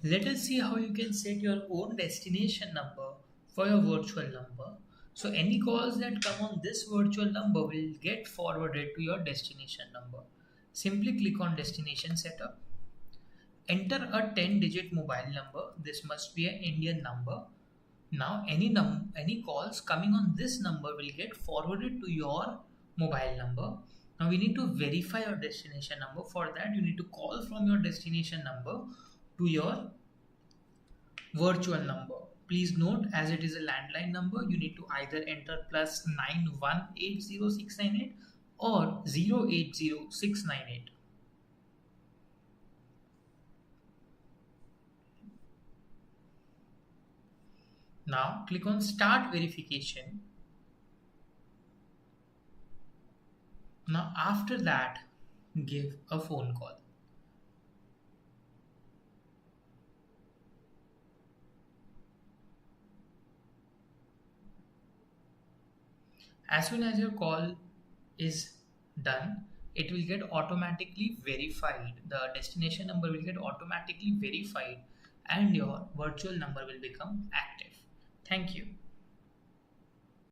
Let us see how you can set your own destination number for your virtual number. So any calls that come on this virtual number will get forwarded to your destination number. Simply click on destination setup. Enter a 10-digit mobile number. This must be an Indian number. Now any calls coming on this number will get forwarded to your mobile number. Now we need to verify your destination number. For that you need to call from your destination number to your virtual number. Please note, as it is a landline number, you need to either enter +91800698 or 080698. Now click on Start Verification. Now after that, give a phone call. As soon as your call is done, it will get automatically verified. The destination number will get automatically verified and your virtual number will become active. Thank you.